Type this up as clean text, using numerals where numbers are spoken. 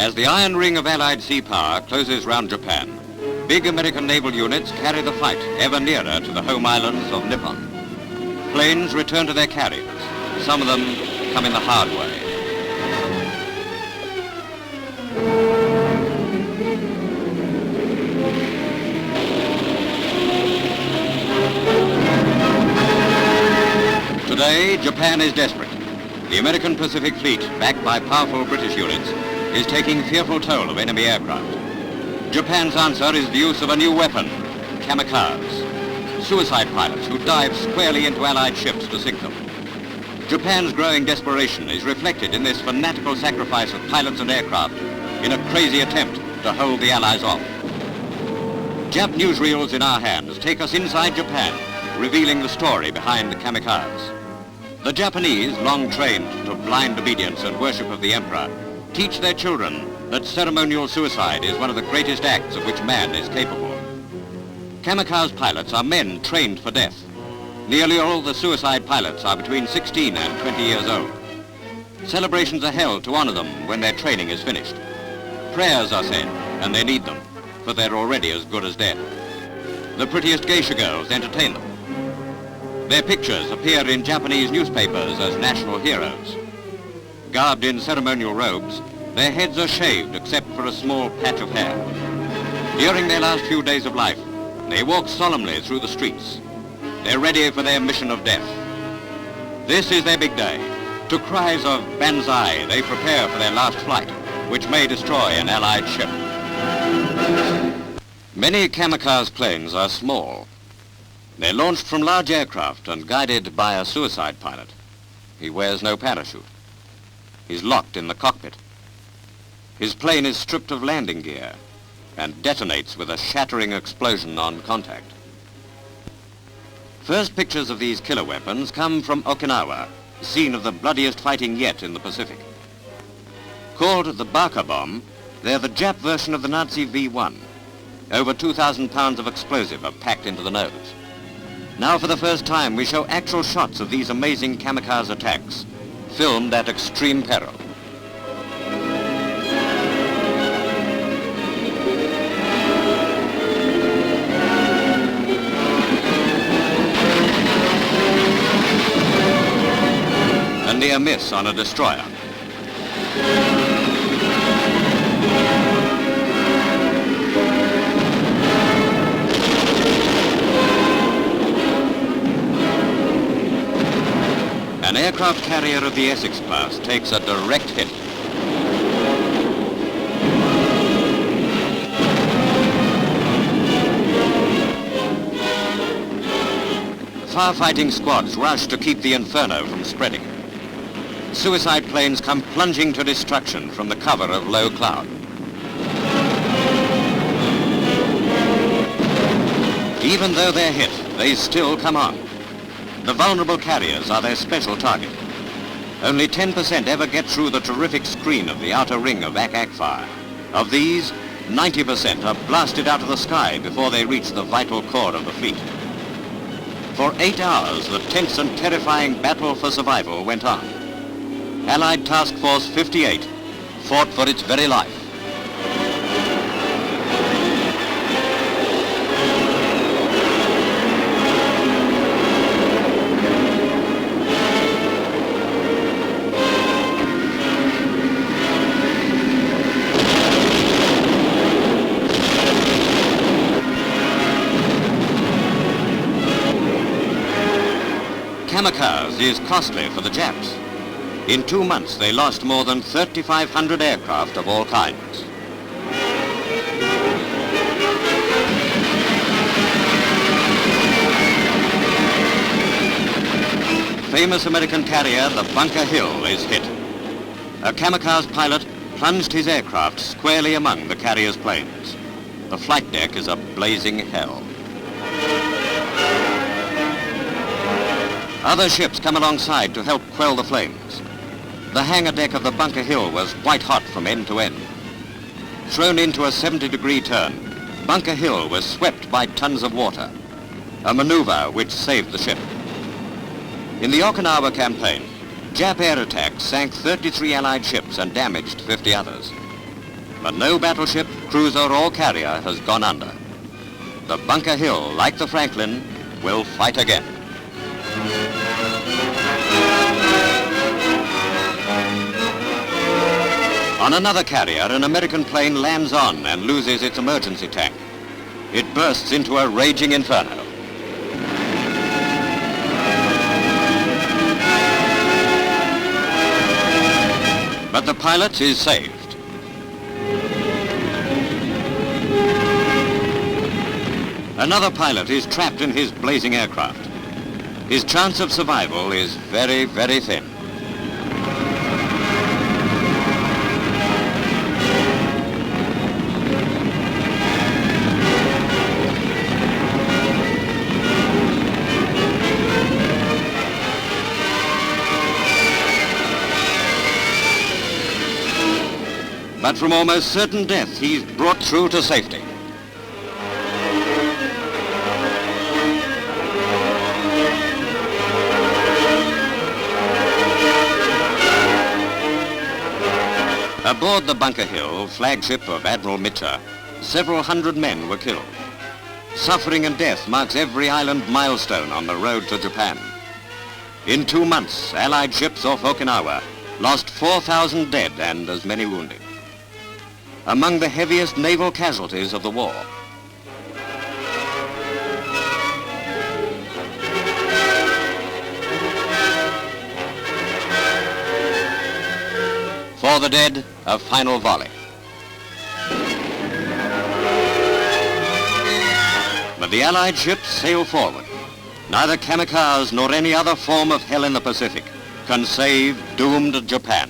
As the iron ring of Allied sea power closes round Japan, big American naval units carry the fight ever nearer to the home islands of Nippon. Planes return to their carriers. Some of them come in the hard way. Today, Japan is desperate. The American Pacific Fleet, backed by powerful British units, is taking fearful toll of enemy aircraft. Japan's answer is the use of a new weapon, Kamikaze, suicide pilots who dive squarely into Allied ships to sink them. Japan's growing desperation is reflected in this fanatical sacrifice of pilots and aircraft in a crazy attempt to hold the Allies off. Jap newsreels in our hands take us inside Japan, revealing the story behind the Kamikaze. The Japanese, long trained to blind obedience and worship of the emperor, teach their children that ceremonial suicide is one of the greatest acts of which man is capable. Kamikaze pilots are men trained for death. Nearly all the suicide pilots are between 16 and 20 years old. Celebrations are held to honor them when their training is finished. Prayers are said, and they need them, for they're already as good as dead. The prettiest geisha girls entertain them. Their pictures appear in Japanese newspapers as national heroes. Garbed in ceremonial robes, their heads are shaved except for a small patch of hair. During their last few days of life, they walk solemnly through the streets. They're ready for their mission of death. This is their big day. To cries of banzai, they prepare for their last flight, which may destroy an Allied ship. Many Kamikaze planes are small. They're launched from large aircraft and guided by a suicide pilot. He wears no parachute. He's locked in the cockpit. His plane is stripped of landing gear and detonates with a shattering explosion on contact. First pictures of these killer weapons come from Okinawa, scene of the bloodiest fighting yet in the Pacific. Called the Baka bomb, they're the Jap version of the Nazi V1. Over 2,000 pounds of explosive are packed into the nose. Now for the first time we show actual shots of these amazing kamikaze attacks, filmed at extreme peril. A near miss on a destroyer. An aircraft carrier of the Essex class takes a direct hit. Far-fighting squads rush to keep the inferno from spreading. Suicide planes come plunging to destruction from the cover of low cloud. Even though they're hit, they still come on. The vulnerable carriers are their special target. Only 10% ever get through the terrific screen of the outer ring of ack-ack fire. Of these, 90% are blasted out of the sky before they reach the vital core of the fleet. For 8 hours, the tense and terrifying battle for survival went on. Allied Task Force 58 fought for its very life. Kamikaze is costly for the Japs. In 2 months, they lost more than 3,500 aircraft of all kinds. Famous American carrier, the Bunker Hill, is hit. A Kamikaze pilot plunged his aircraft squarely among the carrier's planes. The flight deck is a blazing hell. Other ships come alongside to help quell the flames. The hangar deck of the Bunker Hill was white hot from end to end. Thrown into a 70-degree turn, Bunker Hill was swept by tons of water, a maneuver which saved the ship. In the Okinawa campaign, Jap air attacks sank 33 Allied ships and damaged 50 others. but no battleship, cruiser or carrier has gone under. The Bunker Hill, like the Franklin, will fight again. On another carrier, an American plane lands on and loses its emergency tank. It bursts into a raging inferno. But the pilot is saved. Another pilot is trapped in his blazing aircraft. His chance of survival is very, very thin. But from almost certain death, he's brought through to safety. Aboard the Bunker Hill, flagship of Admiral Mitcher, several hundred men were killed. Suffering and death marks every island milestone on the road to Japan. In 2 months, Allied ships off Okinawa lost 4,000 dead and as many wounded. Among the heaviest naval casualties of the war. For the dead, a final volley. But the Allied ships sail forward. Neither Kamikaze nor any other form of hell in the Pacific can save doomed Japan.